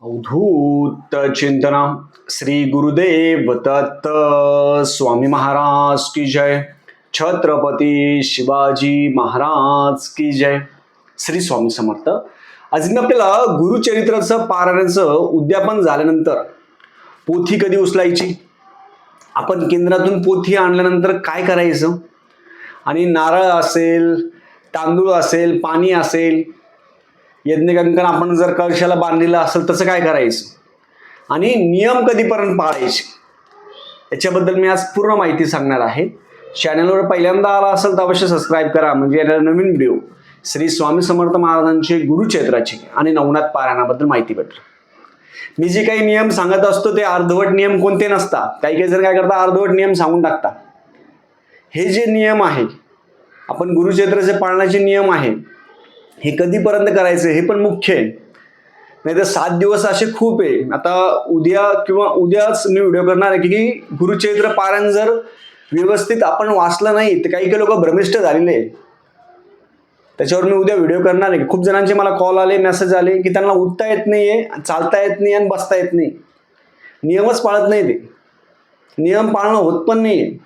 अवधूत चिंतना श्री गुरुदेव दत्त स्वामी महाराज की जय. छत्रपती शिवाजी महाराज की जय. श्री स्वामी समर्थ. आज मी आपल्याला गुरुचरित्राचं पारायणाचं उद्यापन झाल्यानंतर पोथी कधी उचलायची, आपण केंद्रातून पोथी आणल्यानंतर काय करायचं, आणि नारळ असेल, तांदूळ असेल, पाणी असेल, यज्ञकंकण आपण जर कळशाला बांधलेलं असेल तसं काय करायचं, आणि नियम कधीपर्यंत पाळायचे, याच्याबद्दल मी आज पूर्ण माहिती सांगणार आहे. चॅनलवर पहिल्यांदा आला असेल तर अवश्य सबस्क्राईब करा, म्हणजे याला नवीन व्हिडिओ श्री स्वामी समर्थ महाराजांचे गुरुचरित्राची आणि नवनाथ पारायणाबद्दल माहिती भेटेल. मी जे काही नियम सांगत असतो ते अर्धवट नियम कोणते नसतात. काही काही जण काय करतात, अर्धवट नियम सांगून टाकतात. हे जे नियम आहे, आपण गुरुचरित्राचे पाळण्याचे नियम आहे, हे कधीपर्यंत करायचं हे पण मुख्य आहे. नाही तर 7 दिवस असे खूप आहे. आता उद्या किंवा उद्याच मी व्हिडिओ करणार आहे की गुरुचरित्र पारायण जर व्यवस्थित आपण वाचलं नाही तर काही काही लोक भ्रमिष्ट झालेले आहे. त्याच्यावर मी उद्या व्हिडिओ करणार आहे. खूप जणांचे मला कॉल आले, मेसेज आले की त्यांना उठता येत नाहीये, चालता येत नाही आणि बसता येत नाही, नियमच पाळत नाही, ते नियम पाळणं होत पण नाही.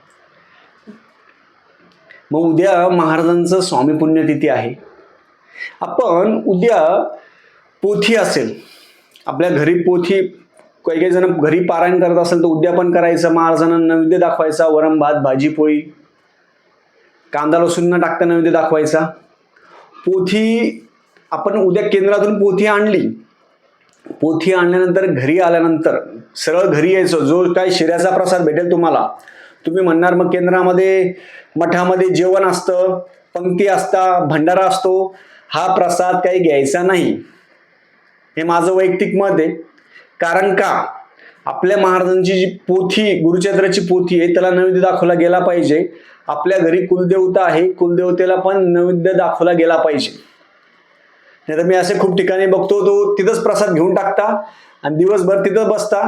मग उद्या महाराजांचं स्वामी पुण्यतिथी आहे. आपण उद्या पोथी असेल आपल्या घरी, पोथी काही काही जण घरी पारायण करत असेल तर उद्यापन करायचं, महाराजांना नैवेद्य दाखवायचा, वरण भात भाजी पोळी, कांदा लसूण न टाकता नैवेद्य दाखवायचा. पोथी आपण उद्या केंद्रातून पोथी आणली, पोथी आणल्यानंतर घरी आल्यानंतर सरळ घरी यायचं. जो काय शिऱ्याचा प्रसाद भेटेल तुम्हाला, तुम्ही म्हणणार मग केंद्रामध्ये मठामध्ये जेवण असतं, पंक्ती असता, भंडारा असतो, हा प्रसाद काही घ्यायचा नाही, हे माझं वैयक्तिक मत आहे. कारण का, आपल्या महाराजांची जी पोथी गुरुचरित्राची पोथी आहे त्याला नैवेद्य दाखवला गेला पाहिजे. आपल्या घरी कुलदेवता आहे, कुलदेवतेला पण नैवेद्य दाखवला गेला पाहिजे. नाही तर मी असे खूप ठिकाणी बघतो, तो तिथंच प्रसाद घेऊन टाकता आणि दिवसभर तिथं बसता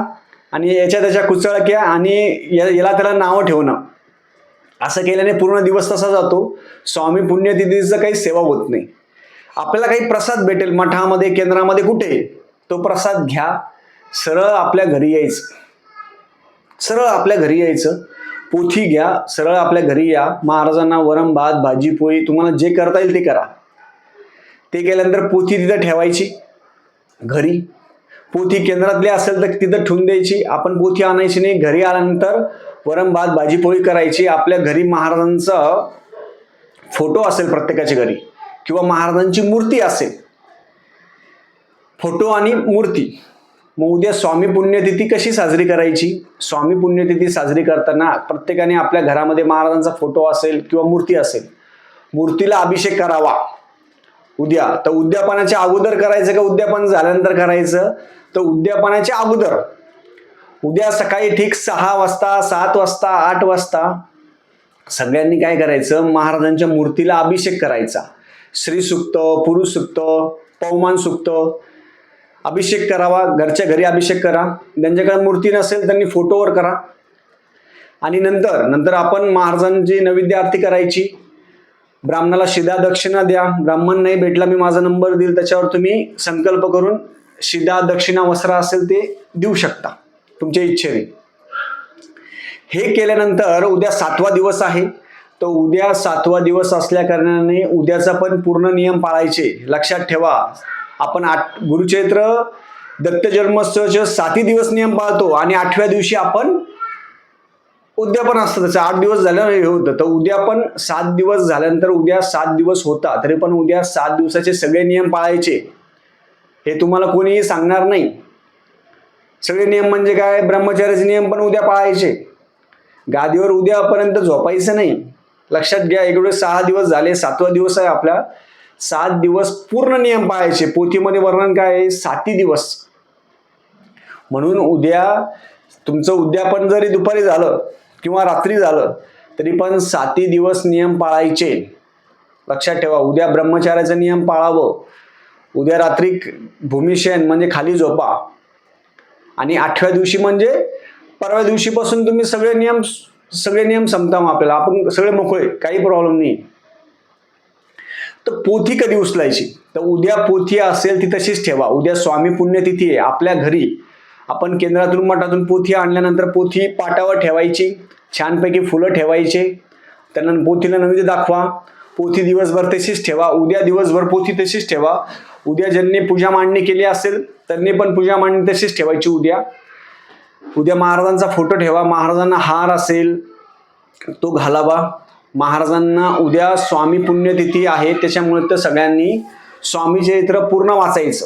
आणि याच्या त्याच्या कुचळक्या आणि याला त्याला नावं ठेवणं, असं केल्याने पूर्ण दिवस तसा जातो. स्वामी पुण्यतिथीचं काही सेवा होत नाही. आपल्याला काही प्रसाद भेटेल मठामध्ये, केंद्रामध्ये, कुठे, तो प्रसाद घ्या, सरळ आपल्या घरी यायचं, सरळ आपल्या घरी यायचं, पोथी घ्या, सरळ आपल्या घरी या, महाराजांना वरण भात भाजी पोळी तुम्हाला जे करता येईल ते करा. ते केल्यानंतर पोथी तिथं ठेवायची घरी. पोथी केंद्रातली असेल तर तिथं ठेवून द्यायची, आपण पोथी आणायची नाही. घरी आल्यानंतर वरण भात भाजी पोळी करायची. आपल्या घरी महाराजांचा फोटो असेल प्रत्येकाच्या घरी, किंवा महाराजांची मूर्ती असेल, फोटो आणि मूर्ती. मग उद्या स्वामी पुण्यतिथी कशी साजरी करायची, स्वामी पुण्यतिथी साजरी करताना प्रत्येकाने आपल्या घरामध्ये महाराजांचा फोटो असेल किंवा मूर्ती असेल, मूर्तीला अभिषेक करावा उद्या. तर उद्यापनाच्या अगोदर करायचं का उद्यापन झाल्यानंतर करायचं, तर उद्यापनाच्या अगोदर उद्या सकाळी ठीक 6 वाजता 7 वाजता 8 वाजता सगळ्यांनी काय करायचं, महाराजांच्या मूर्तीला अभिषेक करायचा. श्री सूक्त, पुरुष सूक्त, पवमान सूक्त अभिषेक करावा. घरच्या घरी अभिषेक करा. ज्यांच्याकडे मूर्ती नसेल त्यांनी फोटोवर करा. आणि नंतर आपण महाराजांची नैवेद्य आरती करायची. ब्राह्मणाला शिदा दक्षिणा द्या. ब्राह्मण नाही भेटला, मी माझा नंबर देईल, त्याच्यावर तुम्ही संकल्प करून शिदा दक्षिणा वस्त्र असेल ते देऊ शकता तुमच्या इच्छेने. हे केल्यानंतर उद्या 7वा दिवस आहे. तर उद्या 7वा दिवस असल्या कारणाने उद्याचा पण पूर्ण नियम पाळायचे. लक्षात ठेवा, आपण गुरुचरित्र दत्त जन्मोत्सवाचे 7 दिवस नियम पाळतो आणि 8व्या दिवशी आपण उद्यापन असतं. त्याचं 8 दिवस झाल्यावर हे होतं. तर उद्यापन 7 दिवस झाल्यानंतर उद्या 7 दिवस होता, तरी पण उद्या 7 दिवसाचे सगळे नियम पाळायचे. हे तुम्हाला कोणीही सांगणार नाही. सगळे नियम म्हणजे काय, ब्रह्मचर्याचे नियम पण उद्या पाळायचे. गादीवर उद्यापर्यंत झोपायचं नाही. लक्षात घ्या, एवढे 6 दिवस झाले, 7वा दिवस आहे आपला. 7 दिवस पूर्ण नियम पाळायचे. पोथीमध्ये वर्णन काय आहे, 7 दिवस. म्हणून उद्या तुमचं उद्यापन जरी दुपारी झालं किंवा रात्री झालं तरी पण 7 दिवस नियम पाळायचे. लक्षात ठेवा, उद्या ब्रह्मचार्याचा नियम पाळावं. उद्या रात्री भूमिशयन म्हणजे खाली झोपा. आणि 8व्या दिवशी म्हणजे परवा दिवशीपासून तुम्ही सगळे नियम संपता. मग आपल्याला आपण सगळे मोकळे, काही प्रॉब्लेम नाही. तर पोथी कधी उचलायची? तर उद्या पोथी असेल ती तशीच ठेवा. उद्या स्वामी पुण्यतिथी आहे. आपल्या घरी आपण केंद्रातून मठातून पोथी आणल्यानंतर पोथी पाटावर ठेवायची, छानपैकी फुलं ठेवायचे, त्यानंतर पोथीला नैवेद्य दाखवा. पोथी दिवसभर तशीच ठेवा. उद्या दिवसभर पोथी तशीच ठेवा. उद्या ज्यांनी पूजा मांडणी केली असेल त्यांनी पण पूजा मांडणी तशीच ठेवायची. उद्या महाराजांचा फोटो ठेवा. महाराजांना हार असेल तो घालावा. महाराजांना उद्या स्वामी पुण्यतिथी आहे त्याच्यामुळे तर सगळ्यांनी स्वामी चरित्र पूर्ण वाचायचं.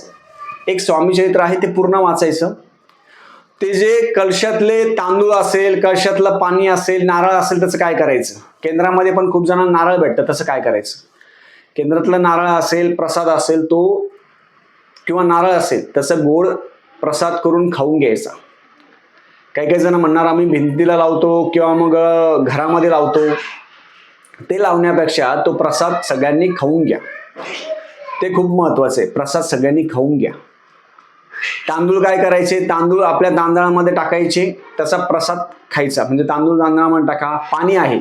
एक स्वामी चरित्र आहे ते पूर्ण वाचायचं. ते जे कलशातले तांदूळ असेल, कलशातलं पाणी असेल, नारळ असेल त्याचं काय करायचं? केंद्रामध्ये पण खूप जणांना नारळ भेटतं, तसं काय करायचं? केंद्रातला नारळ असेल, प्रसाद असेल तो किंवा नारळ असेल तसं गोड प्रसाद करून खाऊन घ्यायचा. काही काही जण म्हणणार आम्ही भिंतीला लावतो किंवा मग घरामध्ये लावतो. ते लावण्यापेक्षा तो प्रसाद सगळ्यांनी खाऊन घ्या. ते खूप महत्वाचं आहे. प्रसाद सगळ्यांनी खाऊन घ्या. तांदूळ काय करायचे? तांदूळ आपल्या तांदळामध्ये टाकायचे, त्याचा प्रसाद खायचा. म्हणजे तांदूळ तांदळामध्ये टाका. पाणी आहे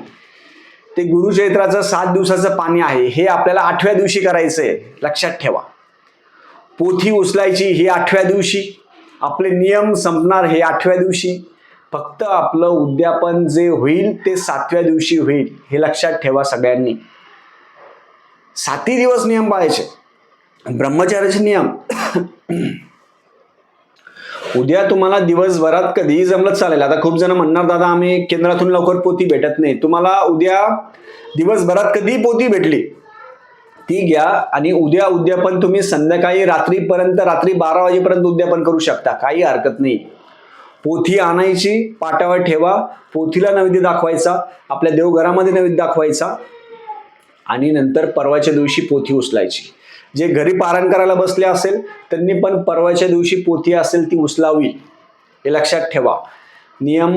ते गुरुचैत्राचं 7 दिवसाचं पाणी आहे. हे आपल्याला 8व्या दिवशी करायचंय, लक्षात ठेवा. पोथी उचलायची ही 8व्या दिवशी. आपले नियम संपणार हे 8व्या दिवशी. फक्त आपलं उद्यापन जे होईल ते 7व्या दिवशी होईल, हे लक्षात ठेवा सगळ्यांनी. 7 दिवस नियम पाळायचे, ब्रह्मचार्याचे नियम. उद्या तुम्हाला दिवसभरात कधीही जमलं चालेल. आता खूप जण म्हणणार दादा आम्ही केंद्रातून लवकर पोथी भेटत नाही. तुम्हाला उद्या दिवसभरात कधी पोथी भेटली ती घ्या आणि उद्यापन तुम्ही संध्याकाळी रात्री 12 वाजेपर्यंत उद्यापन करू शकता. काही हरकत नाही. पोथी आणायची, पाटावर ठेवा, पोथीला नैवेद्य दाखवायचा, आपल्या देवघरामध्ये नैवेद्य दाखवायचा आणि नंतर परवाच्या दिवशी पोथी उचलायची. जे घरी पारायण करायला बसले असेल त्यांनी पण परवाच्या दिवशी पोथी असेल ती उचलावी, हे लक्षात ठेवा. नियम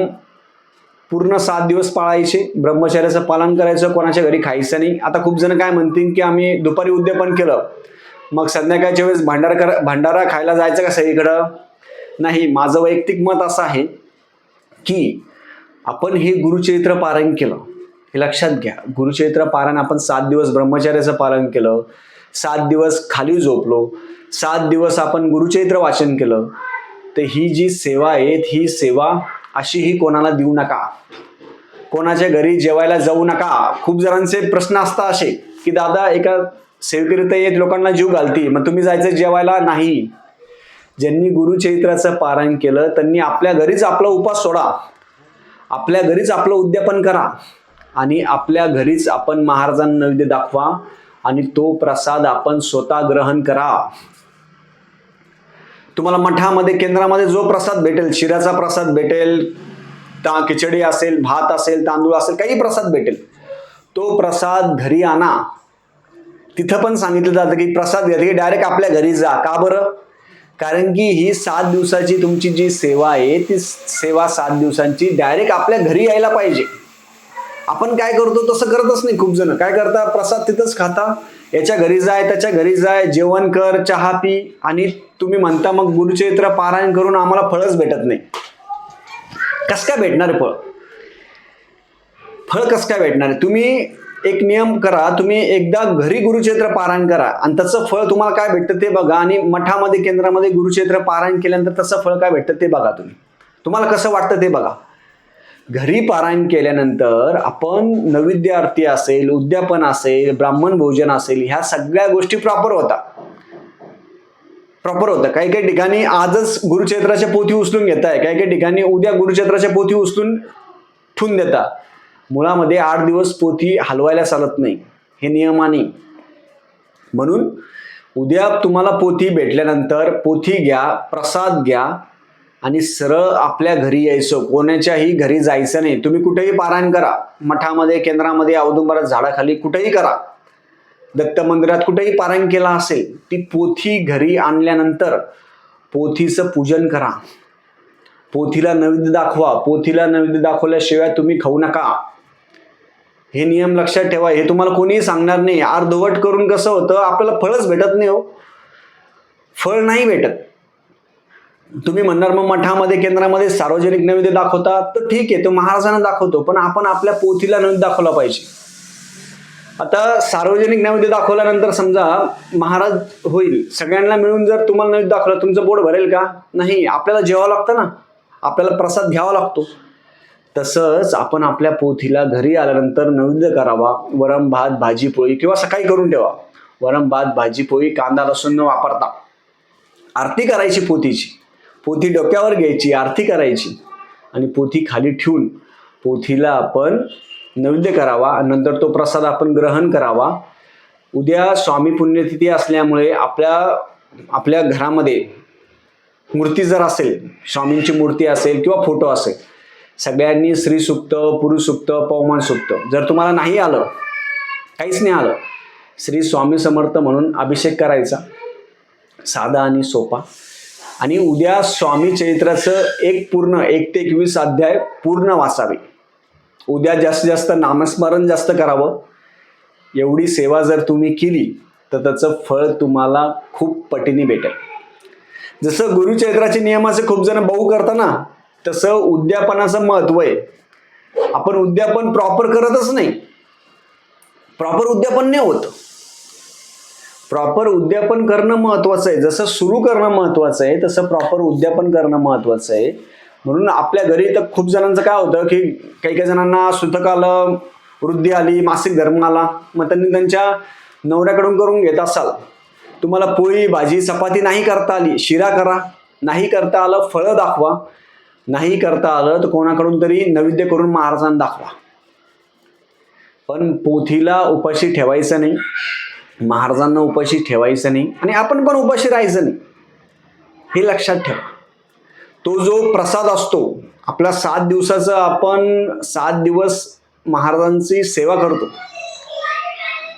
पूर्ण 7 दिवस पाळायचे. ब्रह्मचर्याचं पालन करायचं. कोणाच्या घरी खायचं नाही. आता खूप जण काय म्हणतील की आम्ही दुपारी उद्यापन केलं मग संध्याकाळच्या वेळेस भंडारा खायला जायचं का सगळीकडं? नाही. माझं वैयक्तिक मत असं आहे की आपण हे गुरुचरित्र पारायण केलं, हे लक्षात घ्या. गुरुचरित्र पारायण आपण 7 दिवस ब्रह्मचर्याचं पालन केलं, 7 दिवस खाली झोपलो, 7 दिवस आपण गुरुचरित्र वाचन केलं, तर ही जी सेवा आहे ही सेवा अशीही कोणाला देऊ नका. कोणाच्या घरी जेवायला जाऊ नका. खूप जणांचे प्रश्न असतात असे की दादा एका सेवेकरिता येत लोकांना जीव घालती, मग तुम्ही जायचं जेवायला? नाही. ज्यांनी गुरुचरित्राचं पारायण केलं त्यांनी आपल्या घरीच आपला उपास सोडा, आपल्या घरीच आपलं उद्यापन करा आणि आपल्या घरीच आपण महाराजांना नैवेद्य दाखवा आणि तो प्रसाद आपण स्वतः ग्रहण करा. तुम्हाला मठामध्ये केंद्रामध्ये जो प्रसाद भेटेल, शिऱ्याचा प्रसाद भेटेल, खिचडी असेल, भात असेल, तांदूळ असेल, काही प्रसाद भेटेल, तो प्रसाद घरी आणा. तिथं पण सांगितलं जातं की प्रसाद घरी डायरेक्ट आपल्या घरी जा. का बरं? कारण की ही 7 दिवसाची तुमची जी सेवा आहे ती सेवा 7 दिवसांची डायरेक्ट आपल्या घरी यायला पाहिजे. आपण काय करतो तसं करतच नाही. खूप जण काय करता, प्रसाद तिथंच खाता, याच्या घरी जाय त्याच्या घरी जाय, जेवण कर, चहा पी, आणि तुम्ही म्हणता मग गुरुचरित्र पारायण करून आम्हाला फळच भेटत नाही. कस काय भेटणार फळ? फळ कस काय भेटणार? तुम्ही एक नियम करा, तुम्ही एकदा घरी गुरुचरित्र पारायण करा आणि त्याचं फळ तुम्हाला काय भेटतं ते बघा, आणि मठामध्ये केंद्रामध्ये गुरुचरित्र पारायण केल्यानंतर त्याचं फळ काय भेटतं ते बघा. तुम्हाला कसं वाटतं ते बघा. घरी पारायण केल्यानंतर आपण नैवेद्य आरती असेल, उद्यापन असेल, ब्राह्मण भोजन असेल, ह्या सगळ्या गोष्टी प्रॉपर होतात. काही काही ठिकाणी आजच गुरुचरित्राच्या पोथी उचलून घेताय, काही काही ठिकाणी उद्या गुरुचरित्राच्या पोथी उचलून ठेवून देता. मुळामध्ये 8 दिवस पोथी हलवायला चालत नाही, हे नियमाने. म्हणून उद्या तुम्हाला पोथी भेटल्यानंतर पोथी घ्या, प्रसाद घ्या आणि सरळ आपल्या घरी यायचं. कोणाच्याही घरी जायचं नाही. तुम्ही कुठेही पारायण करा, मठामध्ये, केंद्रामध्ये, औदुंबरात, झाडाखाली, कुठेही करा, दत्त मंदिरात कुठेही पारायण केला असेल, ती पोथी घरी आणल्यानंतर पोथीचं पूजन करा, पोथीला नैवेद्य दाखवा. पोथीला नैवेद्य दाखवल्याशिवाय तुम्ही खाऊ नका. हे नियम लक्षात ठेवा. हे तुम्हाला कोणीही सांगणार नाही. अर्धवट करून कसं होतं, आपल्याला फळच भेटत नाही हो. फळ नाही भेटत. तुम्ही म्हणणार मग मठामध्ये, केंद्रामध्ये सार्वजनिक नैवेद्य दाखवता, तर ठीक आहे, तो महाराजांना दाखवतो, पण आपण आपल्या पोथीला नैवेद्य दाखवला पाहिजे. आता सार्वजनिक नैवेद्य दाखवल्यानंतर समजा महाराज होईल, सगळ्यांना मिळून जर तुम्हाला नैवेद्य दाखवला, तुमचं पोट भरेल का? नाही, आपल्याला जेवावं लागतं ना, आपल्याला प्रसाद घ्यावा लागतो. तसंच आपण आपल्या पोथीला घरी आल्यानंतर नैवेद्य करावा. वरण भात भाजी पोळी किंवा सकाळी करून ठेवा. वरण भात भाजी पोळी, कांदा लसूण न वापरता आरती करायची पोथीची. पोथी डोक्यावर घ्यायची, आरती करायची आणि पोथी खाली ठेवून पोथीला आपण नैवेद्य करावा आणि नंतर तो प्रसाद आपण ग्रहण करावा. उद्या स्वामी पुण्यतिथी असल्यामुळे आपल्या घरामध्ये मूर्ती जर असेल, स्वामींची मूर्ती असेल किंवा फोटो असेल, सगळ्यांनी श्री सुक्त, पुरुष सुक्त, पवमान सुक्त, जर तुम्हाला नाही आलं, काहीच नाही आलं, श्री स्वामी समर्थ म्हणून अभिषेक करायचा, साधा आणि सोपा. आणि उद्या स्वामी चरित्राचं 1 ते 21 अध्याय पूर्ण वाचावे. उद्या जास्तीत जास्त नामस्मरण जास्त करावं. एवढी सेवा जर तुम्ही केली तर त्याचं फळ तुम्हाला खूप पटीने भेटेल. जसं गुरुचरित्राचे नियमाचे खूप जण बहु करताना, तसं उद्यापनाचं महत्व आहे. आपण उद्यापन प्रॉपर करतच नाही, प्रॉपर उद्यापन नाही होत. प्रॉपर उद्यापन करणं महत्वाचं आहे. जसं सुरू करणं महत्वाचं आहे, तसं प्रॉपर उद्यापन करणं महत्वाचं आहे. म्हणून आपल्या घरी तर खूप जणांचं काय होतं की काही जणांना सुतक आलं, वृद्धी आली, मासिक धर्म आला, मग त्यांनी त्यांच्या नवऱ्याकडून करून घेत असाल. तुम्हाला पोळी भाजी चपाती नाही करता आली, शिरा करा. नाही करता आलं, फळं दाखवा. नाही करता आलं तर कोणाकडून तरी नैवेद्य करून महाराजांना दाखवा. पण पोथीला उपाशी ठेवायचं नाही, महाराजांना उपाशी ठेवायचं नाही आणि आपण पण उपाशी राहायचं नाही, हे लक्षात ठेवा. तो जो प्रसाद असतो आपला 7 दिवसाचा, आपण 7 दिवस महाराजांची सेवा करतो.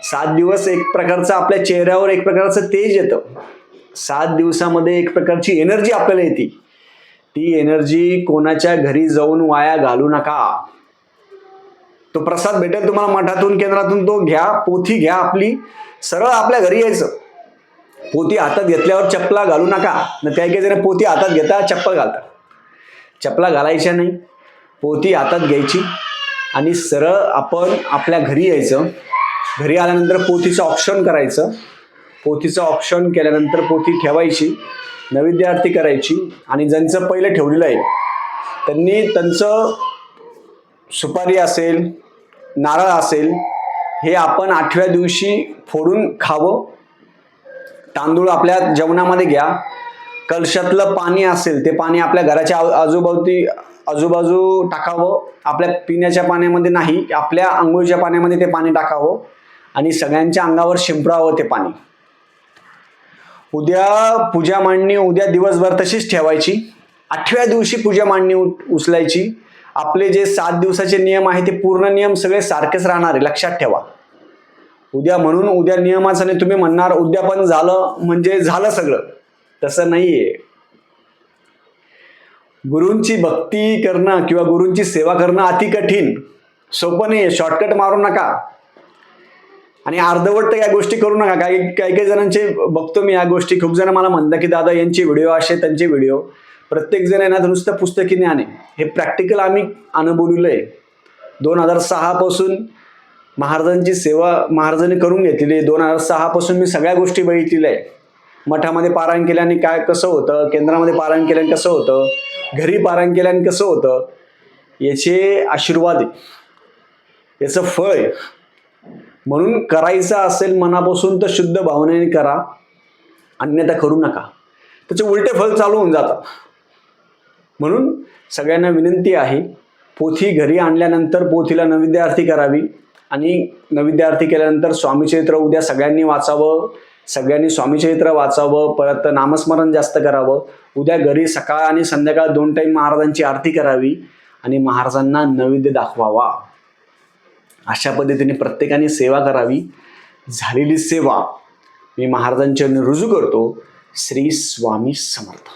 7 दिवस एक प्रकारचं आपल्या चेहऱ्यावर एक प्रकारचं तेज येतं. 7 दिवसामध्ये एक प्रकारची एनर्जी आपल्याला येते. ती एनर्जी कोणाच्या घरी जाऊन वाया घालू नका. तो प्रसाद भेटेल तुम्हाला मठातून, केंद्रातून, तो घ्या. पोथी घ्या आपली, सरळ आपल्या घरी यायचं. पोथी हातात घेतल्यावर चप्पला घालू नका. काही जण पोथी हातात घेता, चप्पल घालतात. चप्पला घालायच्या नाही, पोथी हातात घ्यायची आणि सरळ आपण आपल्या घरी यायचं. घरी आल्यानंतर पोथीचं औक्षण करायचं. पोथीचं औक्षण केल्यानंतर पोथी ठेवायची, नैवेद्य आरती करायची आणि ज्यांचं पहिलं ठेवलेलं आहे त्यांनी त्यांचं सुपारी असेल, नारळ असेल, हे आपण 8व्या दिवशी फोडून खावं. तांदूळ आपल्या जेवणामध्ये घ्या. कलशातलं पाणी असेल ते पाणी आपल्या घराच्या आजूबाजू टाकावं. आपल्या पिण्याच्या पाण्यामध्ये नाही, आपल्या आंघोळीच्या पाण्यामध्ये ते पाणी टाकावं आणि सगळ्यांच्या अंगावर शिंपडावं ते पाणी. उद्या पूजा मांडणी उद्या दिवसभर तशीच ठेवायची. 8व्या दिवशी पूजा मांडणी उचलायची. आपले जे 7 दिवसाचे नियम आहे ते पूर्ण नियम सगळे सारखेच राहणार आहे, लक्षात ठेवा. उद्या म्हणून उद्या नियमाचं नाही. तुम्ही म्हणणार उद्यापन झालं म्हणजे झालं सगळं, तसं नाहीये. गुरूंची भक्ती करणं किंवा गुरूंची सेवा करणं अति कठीण, सोपं नाही. शॉर्टकट मारू नका आणि अर्धवट या गोष्टी करू नका. काही जणांचे बघतो मी या गोष्टी. खूप जण मला म्हणतात की दादा यांचे व्हिडिओ असे, त्यांचे व्हिडिओ. प्रत्येक जण आहे ना नुसतं पुस्तकी ज्ञान आहे, हे प्रॅक्टिकल आम्ही अनुभवलेलं आहे. 2006 पासून महाराजांची सेवा महाराजांनी करून घेतलेली आहे. 2006 पासून मी सगळ्या गोष्टी बघितलेल्या आहे. मठामध्ये पारायण केल्याने काय कसं होतं, केंद्रामध्ये पारायण केल्याने कसं होतं, घरी पारायण केल्याने कसं होतं, याचे आशीर्वाद आहे, याचं फळ आहे. म्हणून करायचं असेल मनापासून तर शुद्ध भावनेने करा, अन्यथा करू नका. त्याचे उलटे फळ चालू होऊन जातात. म्हणून सगळ्यांना विनंती आहे, पोथी घरी आणल्यानंतर पोथीला नैवेद्य आरती करावी आणि नैवेद्य आरती केल्यानंतर स्वामीचरित्र उद्या सगळ्यांनी वाचावं. सगळ्यांनी स्वामीचरित्र वाचावं. परत नामस्मरण जास्त करावं. उद्या घरी सकाळ आणि संध्याकाळ 2 टाईम महाराजांची आरती करावी आणि महाराजांना नैवेद्य दाखवावा. अशा पद्धतीने प्रत्येकाने सेवा करावी. झालेली सेवा मी महाराजांच्या रुजू करतो. श्री स्वामी समर्थ.